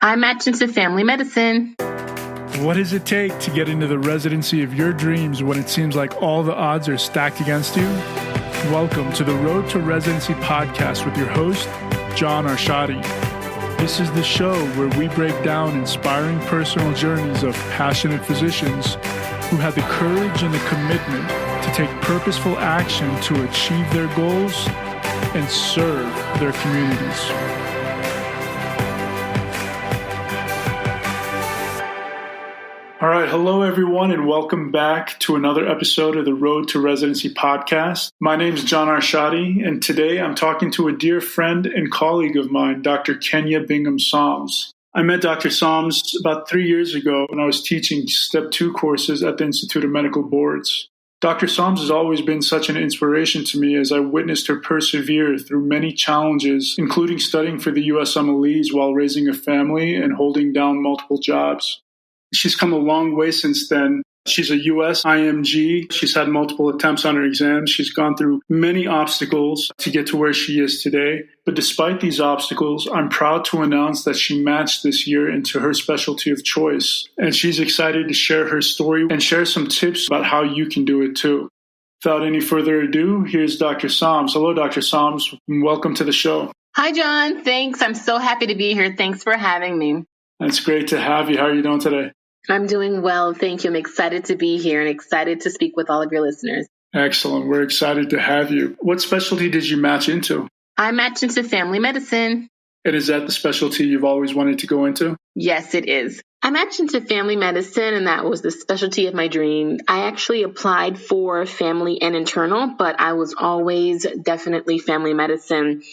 I matched into family medicine. What does it take to get into the residency of your dreams when it seems like all the odds are stacked against you? Welcome to the Road to Residency podcast with your host, John Arshadi. This is the show where we break down inspiring personal journeys of passionate physicians who had the courage and the commitment to take purposeful action to achieve their goals and serve their communities. All right. Hello, everyone, and welcome back to another episode of the Road to Residency podcast. My name is John Arshadi, and today I'm talking to a dear friend and colleague of mine, Dr. Kenya Bingham Psalms. I met Dr. Psalms about 3 years ago when I was teaching Step 2 courses at the Institute of Medical Boards. Dr. Psalms has always been such an inspiration to me as I witnessed her persevere through many challenges, including studying for the USMLEs while raising a family and holding down multiple jobs. She's come a long way since then. She's a US IMG. She's had multiple attempts on her exams. She's gone through many obstacles to get to where she is today. But despite these obstacles, I'm proud to announce that she matched this year into her specialty of choice. And she's excited to share her story and share some tips about how you can do it too. Without any further ado, here's Dr. Psalms. Hello, Dr. Psalms. Welcome to the show. Hi, John. Thanks. I'm so happy to be here. Thanks for having me. It's great to have you. How are you doing today? I'm doing well. Thank you. I'm excited to be here and excited to speak with all of your listeners. Excellent. We're excited to have you. What specialty did you match into? I matched into family medicine. And is that the specialty you've always wanted to go into? Yes, it is. I matched into family medicine, and that was the specialty of my dream. I actually applied for family and internal, but I was always definitely family medicine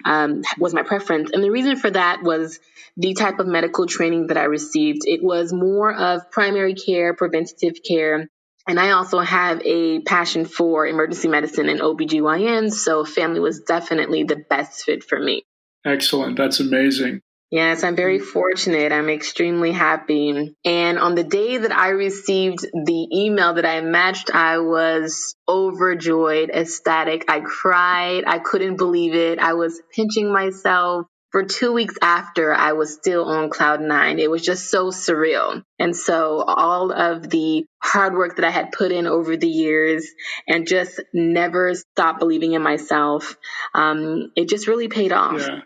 was my preference. And the reason for that was the type of medical training that I received. It was more of primary care, preventative care. And I also have a passion for emergency medicine and OBGYN, so family was definitely the best fit for me. Excellent. That's amazing. Yes, I'm very fortunate. I'm extremely happy. And on the day that I received the email that I matched, I was overjoyed, ecstatic. I cried. I couldn't believe it. I was pinching myself. For 2 weeks after, I was still on cloud nine. It was just so surreal. And so all of the hard work that I had put in over the years and just never stopped believing in myself, it just really paid off. Yeah,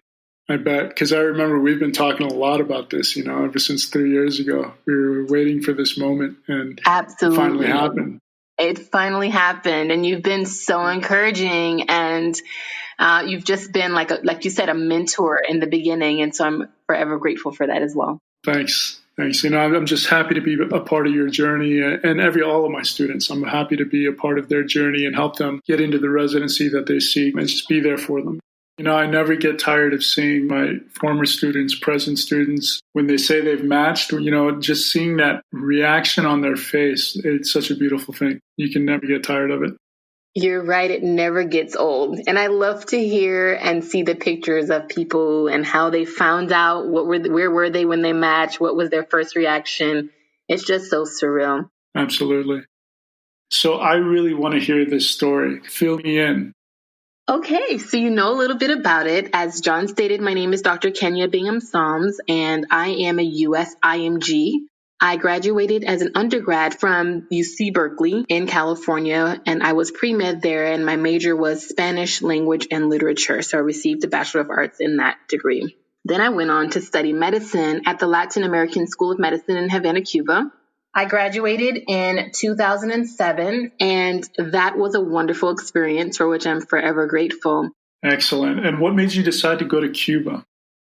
I bet. Because I remember we've been talking a lot about this, ever since 3 years ago. We were waiting for this moment, and Absolutely. It finally happened. It finally happened, and you've been so encouraging, and you've just been like you said, a mentor in the beginning, and so I'm forever grateful for that as well. Thanks. I'm just happy to be a part of your journey, and all of my students. I'm happy to be a part of their journey and help them get into the residency that they seek, and just be there for them. I never get tired of seeing my former students, present students, when they say they've matched, just seeing that reaction on their face. It's such a beautiful thing. You can never get tired of it. You're right. It never gets old. And I love to hear and see the pictures of people and how they found out where were they when they matched? What was their first reaction? It's just so surreal. Absolutely. So I really want to hear this story. Fill me in. Okay, so you know a little bit about it. As John stated, my name is Dr. Kenya Bingham Psalms, and I am a US IMG. I graduated as an undergrad from UC Berkeley in California, and I was pre-med there, and my major was Spanish language and literature, so I received a Bachelor of Arts in that degree. Then I went on to study medicine at the Latin American School of Medicine in Havana, Cuba. I graduated in 2007, and that was a wonderful experience for which I'm forever grateful. Excellent. And what made you decide to go to Cuba?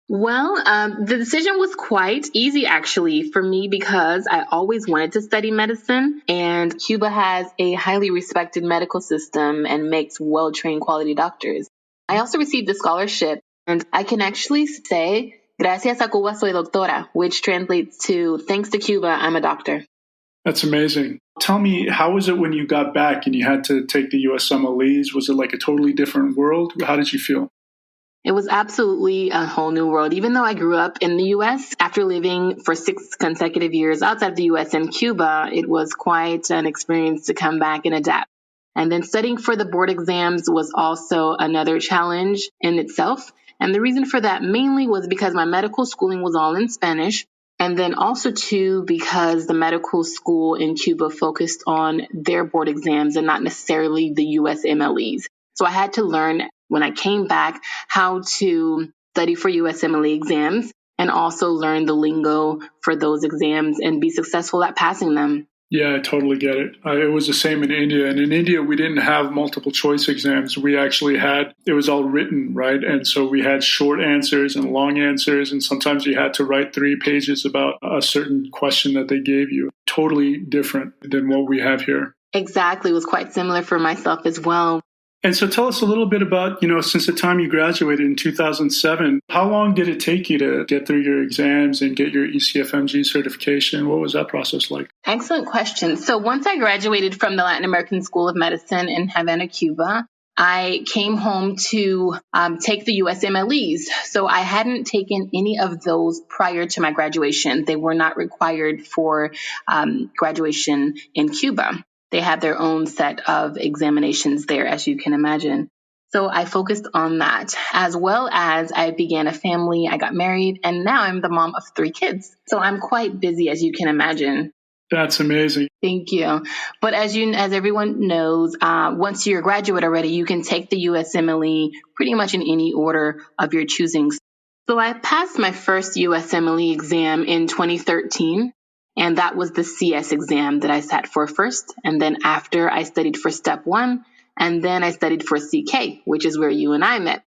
Well, the decision was quite easy, actually, for me because I always wanted to study medicine, and Cuba has a highly respected medical system and makes well-trained quality doctors. I also received a scholarship, and I can actually say, gracias a Cuba soy doctora, which translates to, thanks to Cuba, I'm a doctor. That's amazing. Tell me, how was it when you got back and you had to take the USMLEs? Was it like a totally different world? How did you feel? It was absolutely a whole new world. Even though I grew up in the U.S., after living for 6 consecutive years outside of the U.S. and Cuba, it was quite an experience to come back and adapt. And then studying for the board exams was also another challenge in itself. And the reason for that mainly was because my medical schooling was all in Spanish. And then also too, because the medical school in Cuba focused on their board exams and not necessarily the USMLEs. So I had to learn when I came back how to study for USMLE exams and also learn the lingo for those exams and be successful at passing them. Yeah, I totally get it. It was the same in India. And in India, we didn't have multiple choice exams. We actually it was all written, right? And so we had short answers and long answers. And sometimes you had to write 3 pages about a certain question that they gave you. Totally different than what we have here. Exactly. It was quite similar for myself as well. And so tell us a little bit about, since the time you graduated in 2007, how long did it take you to get through your exams and get your ECFMG certification? What was that process like? Excellent question. So once I graduated from the Latin American School of Medicine in Havana, Cuba, I came home to take the USMLEs. So I hadn't taken any of those prior to my graduation. They were not required for graduation in Cuba. They had their own set of examinations there, as you can imagine. So I focused on that, as well as I began a family, I got married, and now I'm the mom of 3 kids. So I'm quite busy, as you can imagine. That's amazing. Thank you. But as everyone knows, once you're a graduate already, you can take the USMLE pretty much in any order of your choosing. So I passed my first USMLE exam in 2013. And that was the CS exam that I sat for first. And then after, I studied for step 1. And then I studied for CK, which is where you and I met.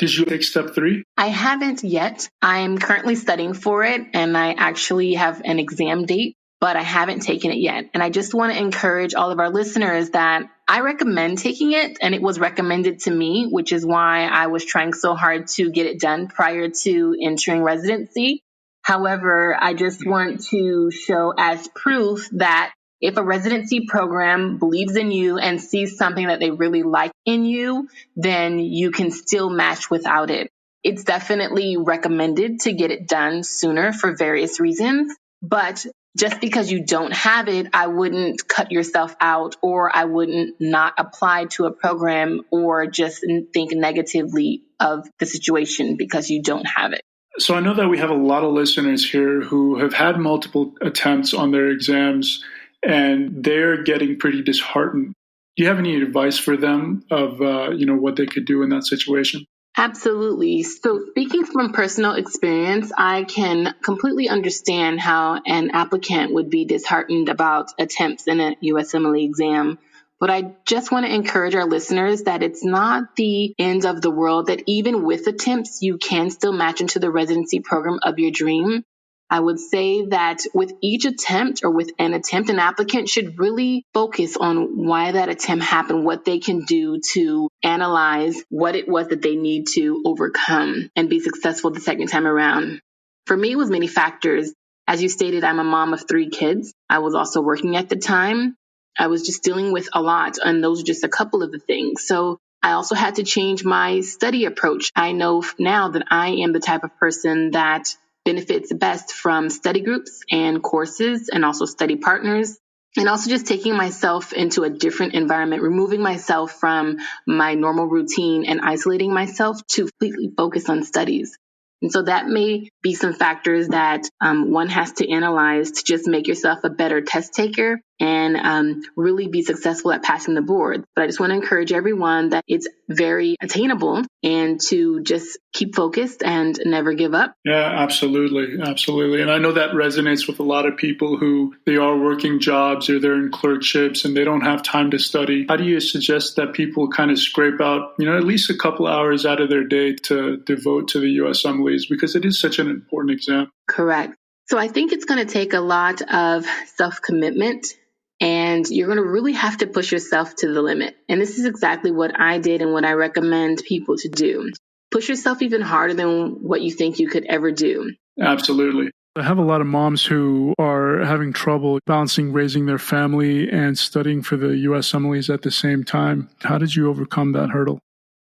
Did you take step 3? I haven't yet. I'm currently studying for it. And I actually have an exam date, but I haven't taken it yet. And I just want to encourage all of our listeners that I recommend taking it. And it was recommended to me, which is why I was trying so hard to get it done prior to entering residency. However, I just want to show as proof that if a residency program believes in you and sees something that they really like in you, then you can still match without it. It's definitely recommended to get it done sooner for various reasons, but just because you don't have it, I wouldn't cut yourself out, or I wouldn't not apply to a program or just think negatively of the situation because you don't have it. So I know that we have a lot of listeners here who have had multiple attempts on their exams and they're getting pretty disheartened. Do you have any advice for them of, what they could do in that situation? Absolutely. So speaking from personal experience, I can completely understand how an applicant would be disheartened about attempts in a USMLE exam. But I just want to encourage our listeners that it's not the end of the world, that even with attempts, you can still match into the residency program of your dream. I would say that with each attempt or with an attempt, an applicant should really focus on why that attempt happened, what they can do to analyze what it was that they need to overcome and be successful the second time around. For me, it was many factors. As you stated, I'm a mom of 3 kids. I was also working at the time. I was just dealing with a lot, and those are just a couple of the things. So I also had to change my study approach. I know now that I am the type of person that benefits best from study groups and courses and also study partners, and also just taking myself into a different environment, removing myself from my normal routine and isolating myself to completely focus on studies. And so that may be some factors that one has to analyze to just make yourself a better test taker and really be successful at passing the board. But I just want to encourage everyone that it's very attainable and to just keep focused and never give up. Yeah, absolutely. Absolutely. And I know that resonates with a lot of people who they are working jobs or they're in clerkships and they don't have time to study. How do you suggest that people kind of scrape out, at least a couple hours out of their day to devote to the USMLEs, because it is such an important exam? Correct. So I think it's going to take a lot of self-commitment, and you're going to really have to push yourself to the limit. And this is exactly what I did and what I recommend people to do. Push yourself even harder than what you think you could ever do. Absolutely. I have a lot of moms who are having trouble balancing raising their family and studying for the USMLEs at the same time. How did you overcome that hurdle?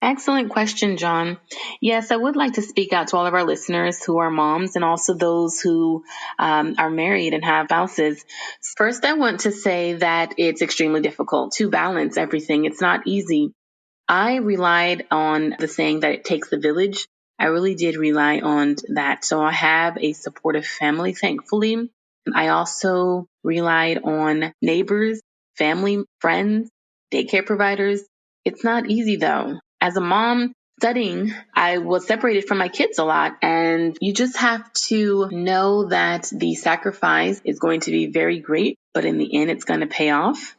Excellent question, John. Yes, I would like to speak out to all of our listeners who are moms and also those who are married and have spouses. First, I want to say that it's extremely difficult to balance everything. It's not easy. I relied on the saying that it takes a village. I really did rely on that. So I have a supportive family, thankfully. I also relied on neighbors, family, friends, daycare providers. It's not easy though. As a mom studying, I was separated from my kids a lot, and you just have to know that the sacrifice is going to be very great, but in the end, it's going to pay off.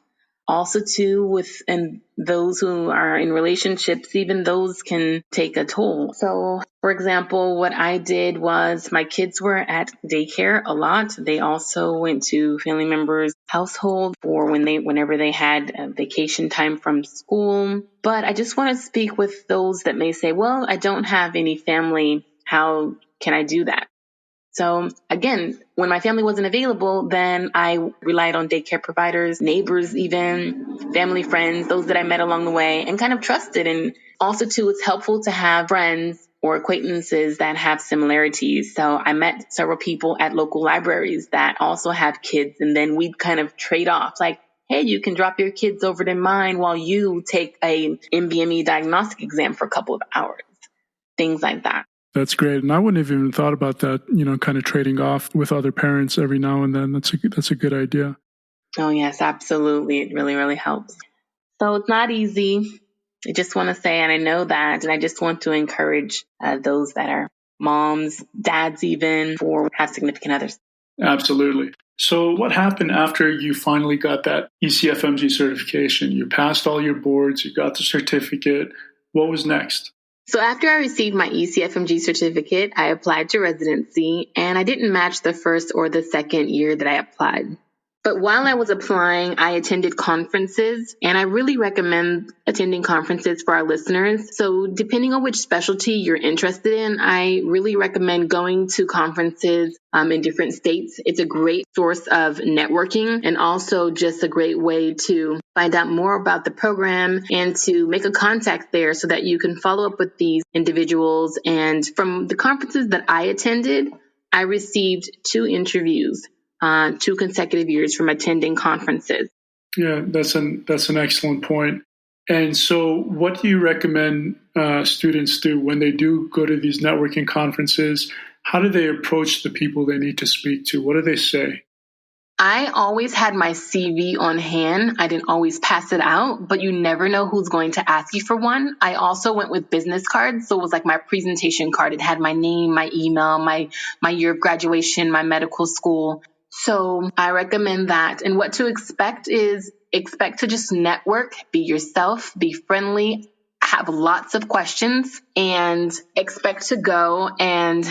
Also, too, and those who are in relationships, even those can take a toll. So, for example, what I did was my kids were at daycare a lot. They also went to family members' household for whenever they had vacation time from school. But I just want to speak with those that may say, well, I don't have any family. How can I do that? So again, when my family wasn't available, then I relied on daycare providers, neighbors, even family, friends, those that I met along the way and kind of trusted. And also too, it's helpful to have friends or acquaintances that have similarities. So I met several people at local libraries that also have kids. And then we'd kind of trade off like, hey, you can drop your kids over to mine while you take a MBME diagnostic exam for a couple of hours, things like that. That's great. And I wouldn't have even thought about that, kind of trading off with other parents every now and then. That's a good idea. Oh, yes, absolutely. It really, really helps. So it's not easy. I just want to say, and I know that, and I just want to encourage those that are moms, dads even, or have significant others. Absolutely. So what happened after you finally got that ECFMG certification? You passed all your boards, you got the certificate. What was next? So after I received my ECFMG certificate, I applied to residency, and I didn't match the first or the second year that I applied. But while I was applying, I attended conferences, and I really recommend attending conferences for our listeners. So depending on which specialty you're interested in, I really recommend going to conferences in different states. It's a great source of networking and also just a great way to find out more about the program and to make a contact there so that you can follow up with these individuals. And from the conferences that I attended, I received 2 interviews. 2 consecutive years from attending conferences. Yeah, that's an excellent point. And so what do you recommend students do when they do go to these networking conferences? How do they approach the people they need to speak to? What do they say? I always had my CV on hand. I didn't always pass it out, but you never know who's going to ask you for one. I also went with business cards. So it was like my presentation card. It had my name, my email, my year of graduation, my medical school. So I recommend that. And what to expect is expect to just network, be yourself, be friendly, have lots of questions, and expect to go and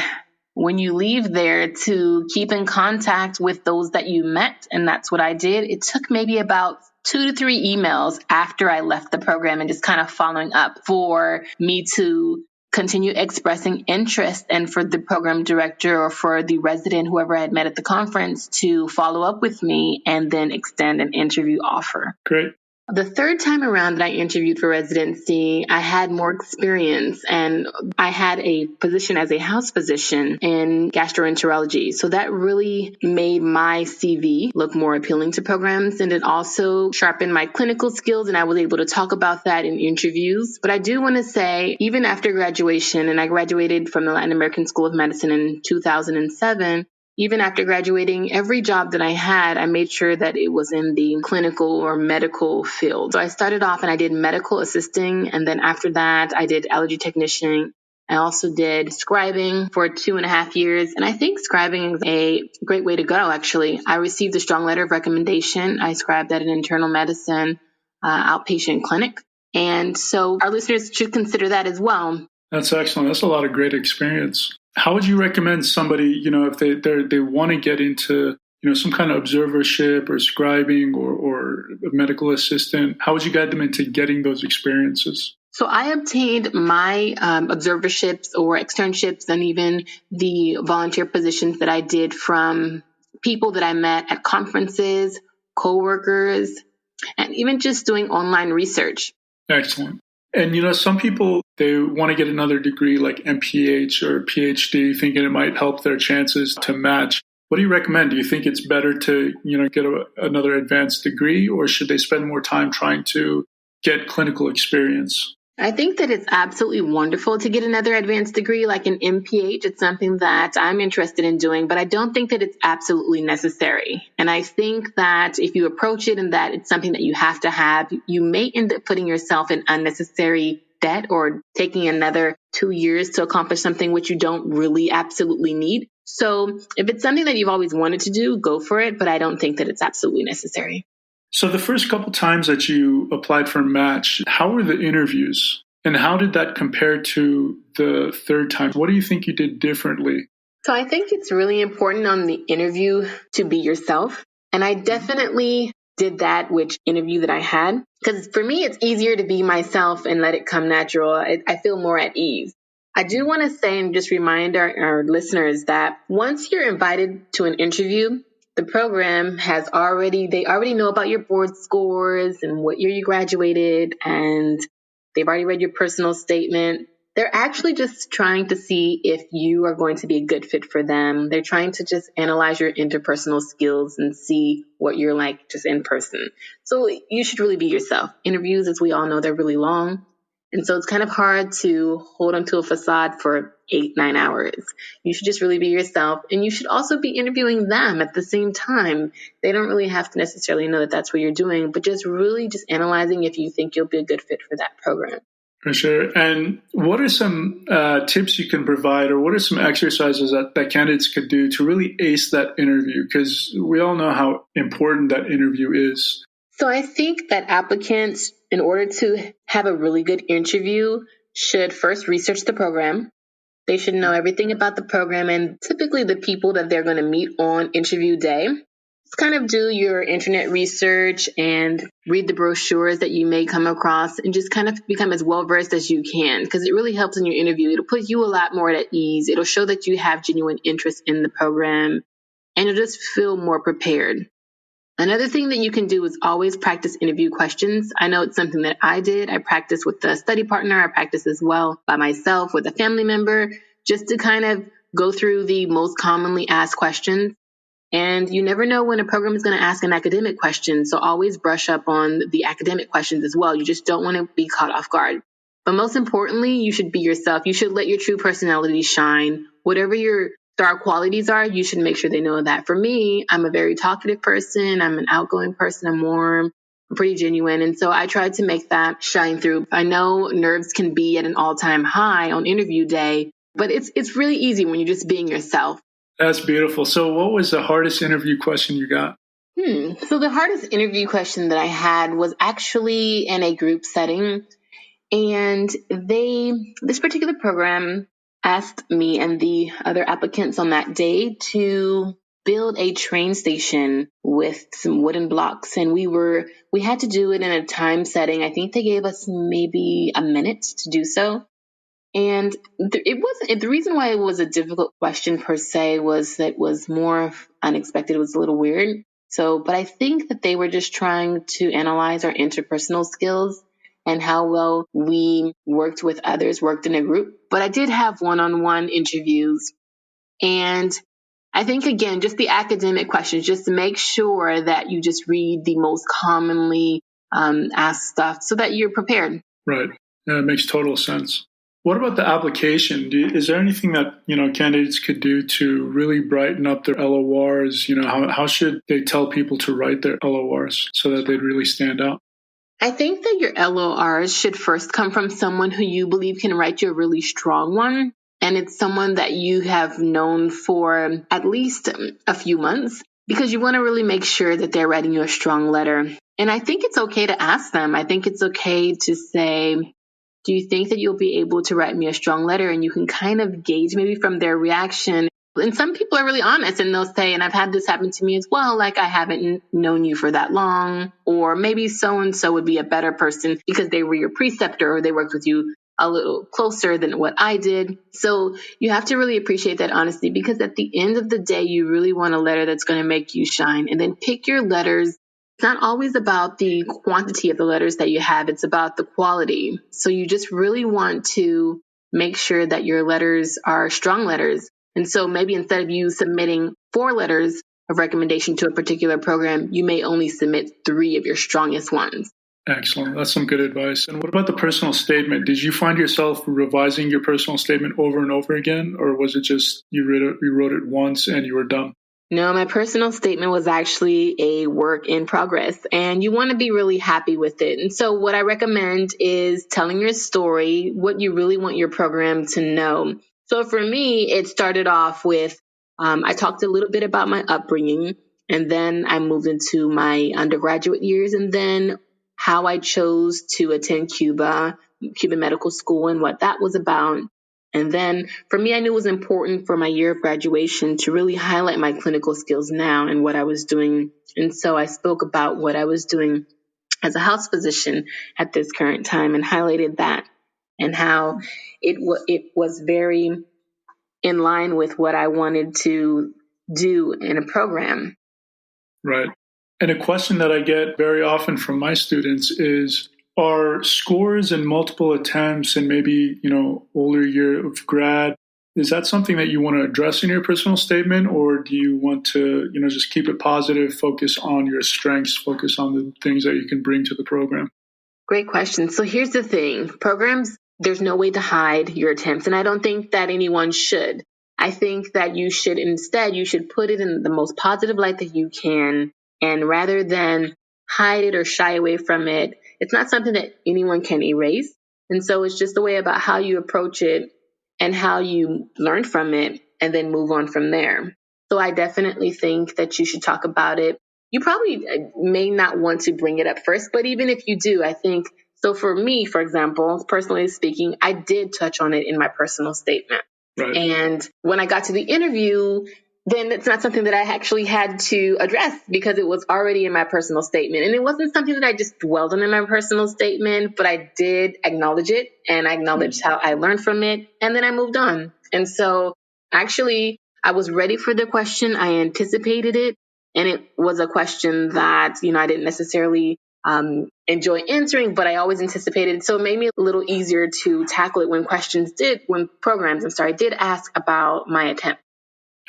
when you leave there to keep in contact with those that you met. And that's what I did. It took maybe about 2 to 3 emails after I left the program and just kind of following up for me to continue expressing interest and for the program director or for the resident, whoever I had met at the conference, to follow up with me and then extend an interview offer. Great. The third time around that I interviewed for residency, I had more experience and I had a position as a house physician in gastroenterology. So that really made my CV look more appealing to programs, and it also sharpened my clinical skills, and I was able to talk about that in interviews. But I do want to say, even after graduation, and I graduated from the Latin American School of Medicine in 2007, even after graduating, every job that I had, I made sure that it was in the clinical or medical field. So I started off and I did medical assisting. And then after that, I did allergy technician. I also did scribing for 2.5 years. And I think scribing is a great way to go, actually. I received a strong letter of recommendation. I scribed at an internal medicine outpatient clinic. And so our listeners should consider that as well. That's excellent. That's a lot of great experience. How would you recommend somebody, if they want to get into, some kind of observership or scribing or a medical assistant? How would you guide them into getting those experiences? So I obtained my observerships or externships and even the volunteer positions that I did from people that I met at conferences, coworkers, and even just doing online research. Excellent. And, some people, they want to get another degree like MPH or PhD, thinking it might help their chances to match. What do you recommend? Do you think it's better to, get another advanced degree, or should they spend more time trying to get clinical experience? I think that it's absolutely wonderful to get another advanced degree like an MPH. It's something that I'm interested in doing, but I don't think that it's absolutely necessary. And I think that if you approach it and that it's something that you have to have, you may end up putting yourself in unnecessary debt or taking another 2 years to accomplish something which you don't really absolutely need. So if it's something that you've always wanted to do, go for it, but I don't think that it's absolutely necessary. So the first couple times that you applied for Match, how were the interviews? And how did that compare to the third time? What do you think you did differently? So I think it's really important on the interview to be yourself. And I definitely did that which interview that I had. Because for me, it's easier to be myself and let it come natural. I feel more at ease. I do want to say and just remind our listeners that once you're invited to an interview, the program they already know about your board scores and what year you graduated, and they've already read your personal statement. They're actually just trying to see if you are going to be a good fit for them. They're trying to just analyze your interpersonal skills and see what you're like just in person. So you should really be yourself. Interviews, as we all know, they're really long. And so it's kind of hard to hold onto a facade for 8-9 hours. You should just really be yourself. And you should also be interviewing them at the same time. They don't really have to necessarily know that that's what you're doing, but just really just analyzing if you think you'll be a good fit for that program. For sure. And what are some tips you can provide, or what are some exercises that candidates could do to really ace that interview? Because we all know how important that interview is. So I think that applicants, in order to have a really good interview, should first research the program. They should know everything about the program and typically the people that they're going to meet on interview day. Just kind of do your internet research and read the brochures that you may come across and just kind of become as well versed as you can, because it really helps in your interview. It'll put you a lot more at ease. It'll show that you have genuine interest in the program and you'll just feel more prepared. Another thing that you can do is always practice interview questions. I know it's something that I did. I practiced with a study partner. I practiced as well by myself with a family member, just to kind of go through the most commonly asked questions. And you never know when a program is going to ask an academic question. So always brush up on the academic questions as well. You just don't want to be caught off guard. But most importantly, you should be yourself. You should let your true personality shine. Whatever your star qualities are, you should make sure they know that. For me, I'm a very talkative person. I'm an outgoing person. I'm warm. I'm pretty genuine. And so I try to make that shine through. I know nerves can be at an all-time high on interview day, but it's really easy when you're just being yourself. That's beautiful. So what was the hardest interview question you got? So the hardest interview question that I had was actually in a group setting. And this particular program asked me and the other applicants on that day to build a train station with some wooden blocks. And we had to do it in a time setting. I think they gave us maybe a minute to do so. And the reason why it was a difficult question per se was that it was more unexpected. It was a little weird. But I think that they were just trying to analyze our interpersonal skills and how well we worked with others, worked in a group. But I did have one-on-one interviews. And I think, again, just the academic questions, just to make sure that you just read the most commonly asked stuff so that you're prepared. Right. Yeah, it makes total sense. What about the application? Is there anything that candidates could do to really brighten up their LORs? How should they tell people to write their LORs so that they'd really stand out? I think that your LORs should first come from someone who you believe can write you a really strong one. And it's someone that you have known for at least a few months, because you want to really make sure that they're writing you a strong letter. And I think it's okay to ask them. I think it's okay to say, do you think that you'll be able to write me a strong letter? And you can kind of gauge maybe from their reaction. And some people are really honest and they'll say, and I've had this happen to me as well, like, I haven't known you for that long, or maybe so-and-so would be a better person because they were your preceptor or they worked with you a little closer than what I did. So you have to really appreciate that honesty, because at the end of the day, you really want a letter that's going to make you shine. And then pick your letters. It's not always about the quantity of the letters that you have. It's about the quality. So you just really want to make sure that your letters are strong letters. And so maybe instead of you submitting 4 letters of recommendation to a particular program, you may only submit 3 of your strongest ones. Excellent. That's some good advice. And what about the personal statement? Did you find yourself revising your personal statement over and over again, or was it just you wrote it once and you were done? No, my personal statement was actually a work in progress, and you want to be really happy with it. And so what I recommend is telling your story, what you really want your program to know. So for me, it started off with I talked a little bit about my upbringing, and then I moved into my undergraduate years, and then how I chose to attend Cuban medical school, and what that was about. And then for me, I knew it was important for my year of graduation to really highlight my clinical skills now and what I was doing. And so I spoke about what I was doing as a house physician at this current time and highlighted that and how it was very in line with what I wanted to do in a program. Right. And a question that I get very often from my students is, are scores and multiple attempts and maybe, older year of grad, is that something that you want to address in your personal statement, or do you want to, just keep it positive, focus on your strengths, focus on the things that you can bring to the program? Great question. So here's the thing. Programs, there's no way to hide your attempts, and I don't think that anyone should. I think that you should put it in the most positive light that you can, and rather than hide it or shy away from it, it's not something that anyone can erase. And so it's just a way about how you approach it and how you learn from it and then move on from there. So I definitely think that you should talk about it. You probably may not want to bring it up first, but even if you do, I think, so for me, for example, personally speaking, I did touch on it in my personal statement. Right. And when I got to the interview, then it's not something that I actually had to address because it was already in my personal statement. And it wasn't something that I just dwelled on in my personal statement, but I did acknowledge it and I acknowledged how I learned from it. And then I moved on. And so actually, I was ready for the question. I anticipated it. And it was a question that, I didn't necessarily enjoy answering, but I always anticipated it. So it made me a little easier to tackle it when programs did ask about my attempt.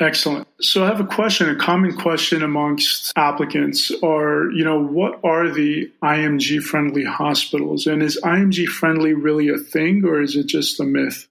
Excellent. So I have a common question amongst applicants are, what are the IMG friendly hospitals? And is IMG friendly really a thing, or is it just a myth?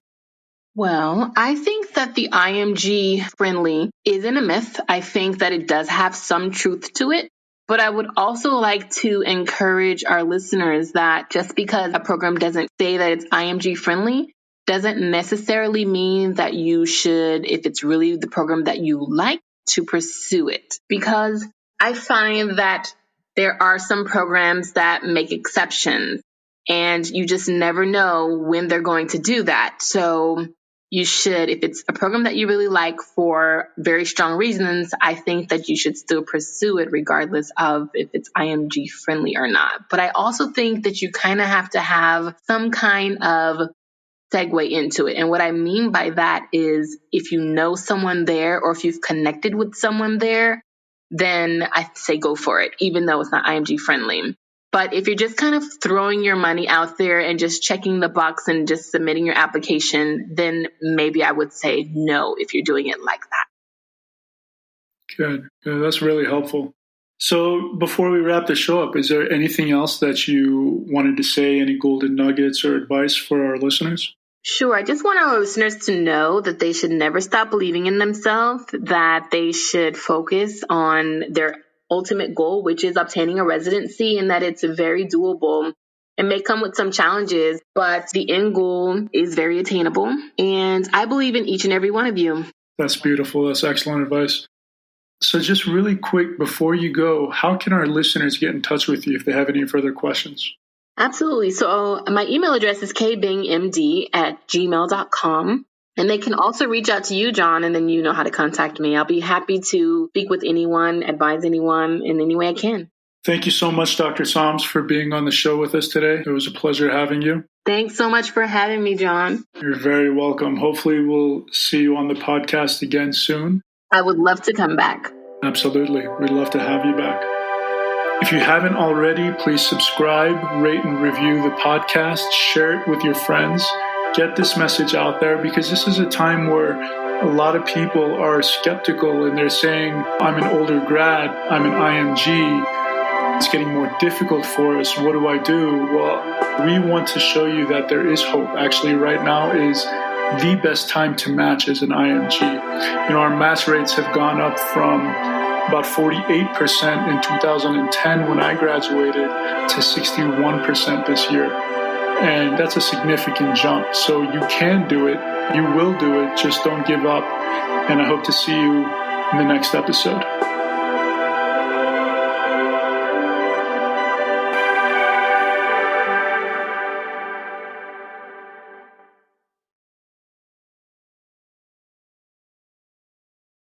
Well, I think that the IMG friendly isn't a myth. I think that it does have some truth to it. But I would also like to encourage our listeners that just because a program doesn't say that it's IMG friendly doesn't necessarily mean that you should, if it's really the program that you like, to pursue it. Because I find that there are some programs that make exceptions and you just never know when they're going to do that. So you should, if it's a program that you really like for very strong reasons, I think that you should still pursue it regardless of if it's IMG friendly or not. But I also think that you kind of have to have some kind of segue into it. And what I mean by that is if you know someone there or if you've connected with someone there, then I say go for it, even though it's not IMG friendly. But if you're just kind of throwing your money out there and just checking the box and just submitting your application, then maybe I would say no if you're doing it like that. Good. That's really helpful. So before we wrap the show up, is there anything else that you wanted to say, any golden nuggets or advice for our listeners? Sure. I just want our listeners to know that they should never stop believing in themselves, that they should focus on their ultimate goal, which is obtaining a residency, and that it's very doable. It may come with some challenges, but the end goal is very attainable. And I believe in each and every one of you. That's beautiful. That's excellent advice. So just really quick, before you go, how can our listeners get in touch with you if they have any further questions? Absolutely. So my email address is kbingmd@gmail.com. And they can also reach out to you, John, and then you know how to contact me. I'll be happy to speak with anyone, advise anyone in any way I can. Thank you so much, Dr. Psalms, for being on the show with us today. It was a pleasure having you. Thanks so much for having me, John. You're very welcome. Hopefully we'll see you on the podcast again soon. I would love to come back. Absolutely. We'd love to have you back. If you haven't already, please subscribe, rate, and review the podcast. Share it with your friends. Get this message out there because this is a time where a lot of people are skeptical and they're saying, I'm an older grad, I'm an IMG. it's getting more difficult for us. What do I do? Well, we want to show you that there is hope. Actually, right now is the best time to match as an IMG. Our match rates have gone up from about 48% in 2010 when I graduated to 61% this year. And that's a significant jump. So you can do it. You will do it. Just don't give up. And I hope to see you in the next episode.